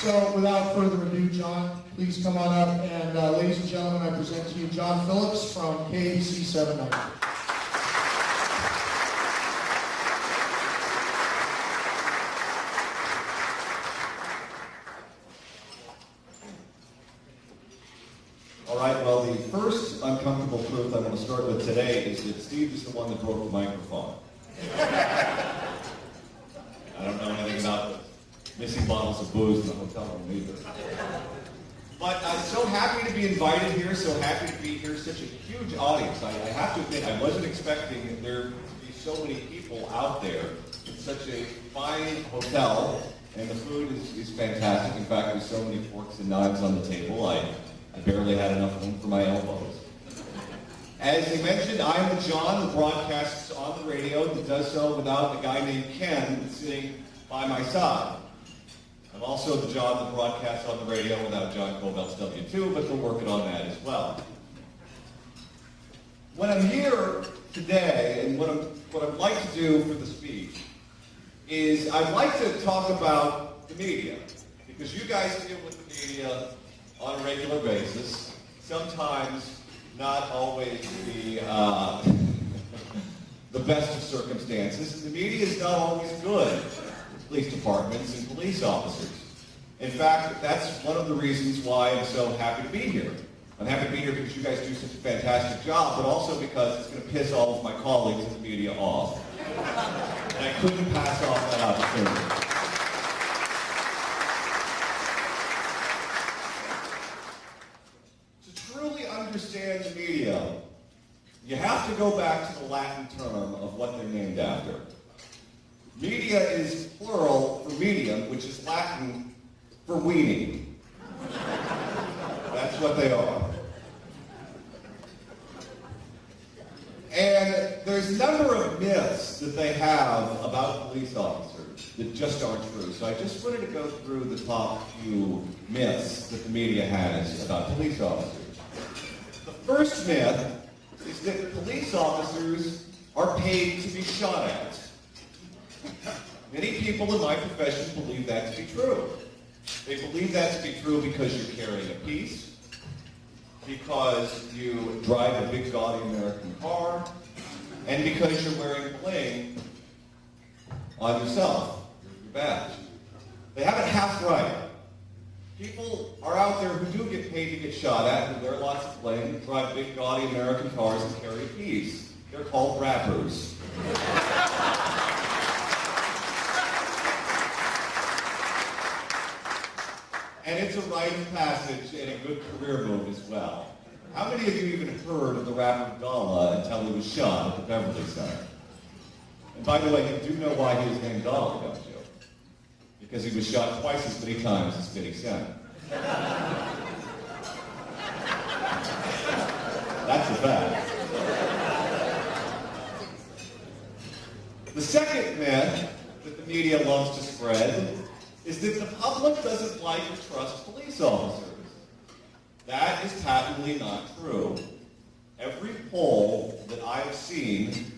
So without further ado, John, please come on up. And ladies and gentlemen, I present to you John Phillips from KABC 790. All right, well, the first uncomfortable truth I'm going to start with today is that Steve is the one that broke the microphone. I don't know anything about missing bottles of booze in the hotel room either. But I'm so happy to be invited here, so happy to be here, such a huge audience. I have to admit, I wasn't expecting there to be so many people out there. It's such a fine hotel, and the food is fantastic. In fact, there's so many forks and knives on the table, I barely had enough room for my elbows. As they mentioned, I'm the John that broadcasts on the radio, that does so without a guy named Ken that's sitting by my side. I'm also the John that broadcasts on the radio without John Cobelt's W2, but we're working on that as well. When I'm here today, and what I'd like to do for the speech, is I'd like to talk about the media, because you guys deal with the media on a regular basis, sometimes not always the best of circumstances, and the media is not always good with police departments and police officers. In fact, that's one of the reasons why I'm so happy to be here. I'm happy to be here because you guys do such a fantastic job, but also because it's going to piss all of my colleagues in the media off. And I couldn't pass off that opportunity. Understand the media, you have to go back to the Latin term of what they're named after. Media is plural for medium, which is Latin for weaning. That's what they are. And there's a number of myths that they have about police officers that just aren't true. So I just wanted to go through the top few myths that the media has about police officers. First myth is that police officers are paid to be shot at. Many people in my profession believe that to be true. They believe that to be true because you're carrying a piece, because you drive a big gaudy American car, and because you're wearing bling on yourself, your badge. They have it half right. People are out there who do get paid to get shot at, who wear lots of bling, drive big, gaudy American cars, and carry a piece. They're called rappers. And it's a rite of passage and a good career move as well. How many of you even heard of the rapper Gala until he was shot at the Beverly Center? And by the way, you do know why he was named Gala, don't you? Because he was shot twice as many times as 50 Cent. That's a fact. The second myth that the media loves to spread is that the public doesn't like or trust police officers. That is patently not true. Every poll that I've seen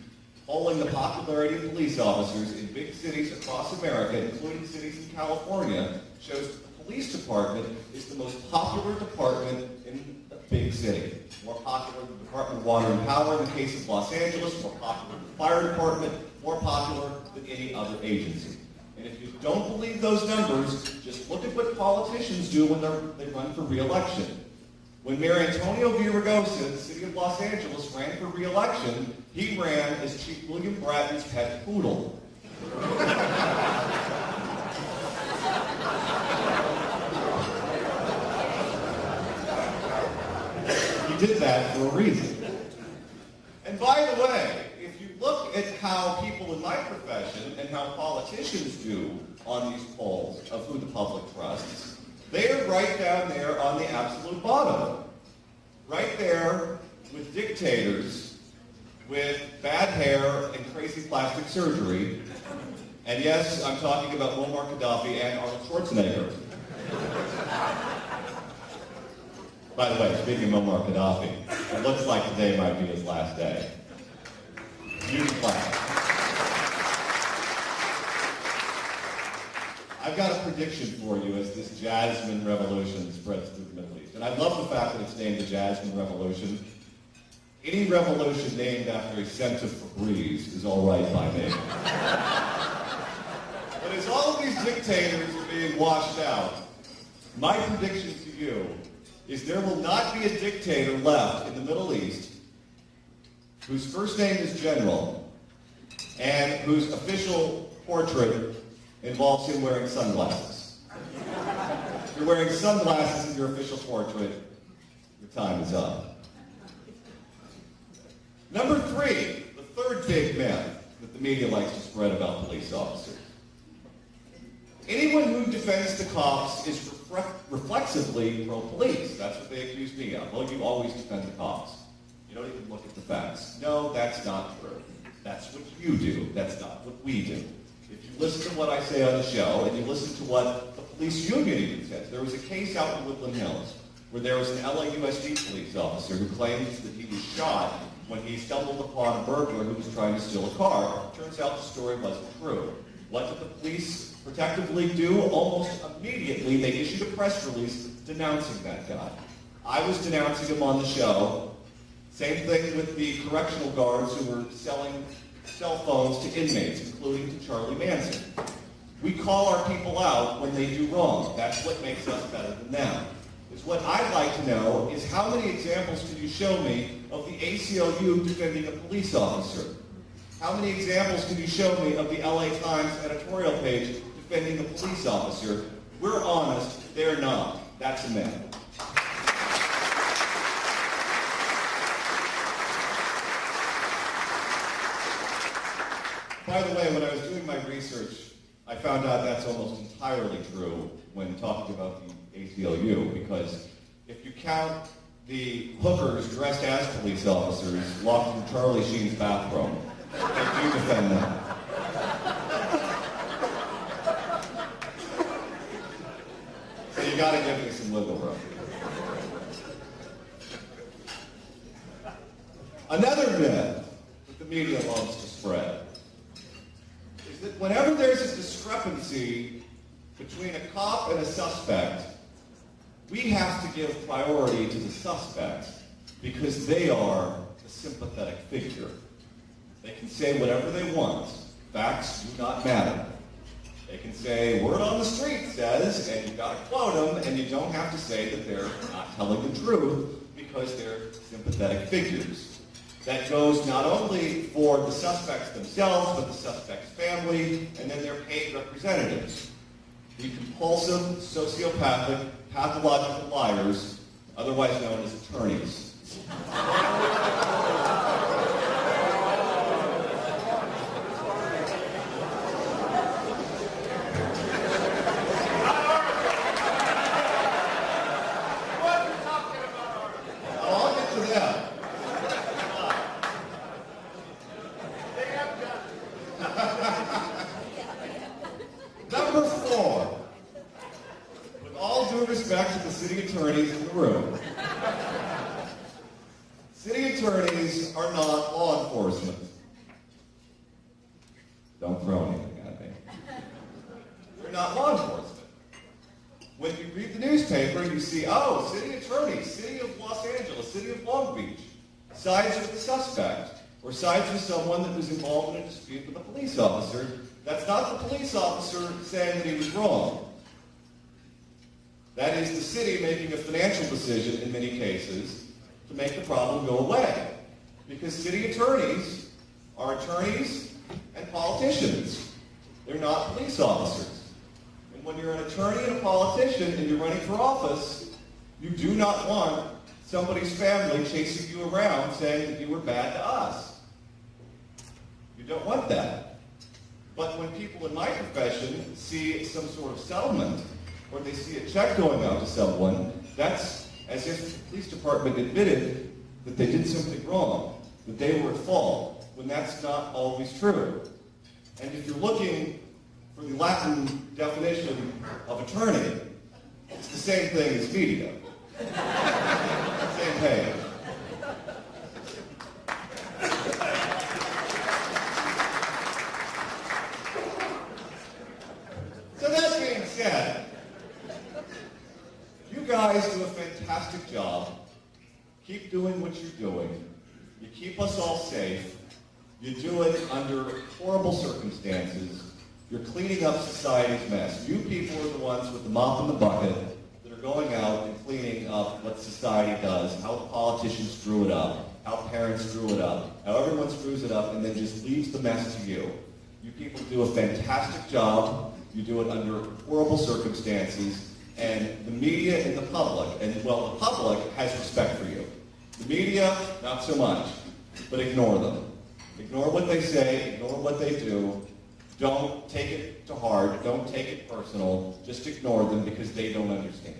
polling the popularity of police officers in big cities across America, including cities in California, shows that the police department is the most popular department in a big city. More popular than the Department of Water and Power in the case of Los Angeles, more popular than the fire department, more popular than any other agency. And if you don't believe those numbers, just look at what politicians do when they run for re-election. When Mayor Antonio Villaraigosa in the city of Los Angeles ran for re-election, he ran as Chief William Bratton's pet poodle. He did that for a reason. And by the way, if you look at how people in my profession and how politicians do on these polls of who the public trusts, they are right down there on the absolute bottom. Right there with dictators, with bad hair and crazy plastic surgery. And yes, I'm talking about Muammar Gaddafi and Arnold Schwarzenegger. By the way, speaking of Muammar Gaddafi, it looks like today might be his last day. Huge clap. I I've got a prediction for you as this Jasmine Revolution spreads through the Middle East. And I love the fact that it's named the Jasmine Revolution. Any revolution named after a scent of Febreze is all right by me. But as all of these dictators are being washed out, my prediction to you is there will not be a dictator left in the Middle East whose first name is General and whose official portrait involves him wearing sunglasses. If you're wearing sunglasses in your official portrait, your time is up. Number 3, the third big myth that the media likes to spread about police officers. Anyone who defends the cops is reflexively pro-police. That's what they accuse me of. Well, you always defend the cops. You don't even look at the facts. No, that's not true. That's what you do. That's not what we do. If you listen to what I say on the show, and you listen to what the police union even says, there was a case out in Woodland Hills where there was an LAUSD police officer who claims that he was shot when he stumbled upon a burglar who was trying to steal a car. Turns out the story wasn't true. What did the police protectively do? Almost immediately, they issued a press release denouncing that guy. I was denouncing him on the show. Same thing with the correctional guards who were selling cell phones to inmates, including to Charlie Manson. We call our people out when they do wrong. That's what makes us better than them. Is what I'd like to know is how many examples can you show me of the ACLU defending a police officer? How many examples can you show me of the LA Times editorial page defending a police officer? We're honest, they're not. That's a myth. By the way, when I was doing my research, I found out that's almost entirely true when talking about the ACLU, because if you count the hookers dressed as police officers locked in Charlie Sheen's bathroom, I do defend them. So you gotta give me some wiggle room. Another myth that the media loves to spread is that whenever there's a discrepancy between a cop and a suspect, we have to give priority to the suspect because they are the sympathetic figure. They can say whatever they want. Facts do not matter. They can say, word on the street says, and you've got to quote them, and you don't have to say that they're not telling the truth because they're sympathetic figures. That goes not only for the suspects themselves, but the suspect's family, and then their paid representatives. The compulsive, sociopathic, pathological liars, otherwise known as attorneys. I'll get to that. Number 4. With all due respect to the city attorneys in the room, city attorneys are not law enforcement. Don't throw anything at me. They're not law enforcement. When you read the newspaper, you see, oh, city attorney, city of Los Angeles, city of Long Beach, sides with the suspect, or sides with someone that was involved in a dispute with a police officer. That's not the police officer saying that he was wrong. That is the city making a financial decision in many cases to make the problem go away. Because city attorneys are attorneys and politicians. They're not police officers. And when you're an attorney and a politician and you're running for office, you do not want somebody's family chasing you around saying that you were bad to us. You don't want that. But when people in my profession see some sort of settlement, or they see a check going out to someone, that's as if the police department admitted that they did something wrong, that they were at fault, when that's not always true. And if you're looking for the Latin definition of attorney, it's the same thing as media. Same page. So that being job. Keep doing what you're doing. You keep us all safe. You do it under horrible circumstances. You're cleaning up society's mess. You people are the ones with the mop and the bucket that are going out and cleaning up what society does, how the politicians screw it up, how parents screw it up, how everyone screws it up and then just leaves the mess to you. You people do a fantastic job. You do it under horrible circumstances. And the media and the public, and well, the public has respect for you. The media, not so much, but ignore them. Ignore what they say, ignore what they do. Don't take it to heart, don't take it personal, just ignore them because they don't understand.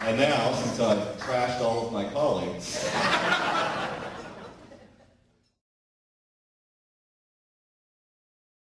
And now, since I've trashed all of my colleagues,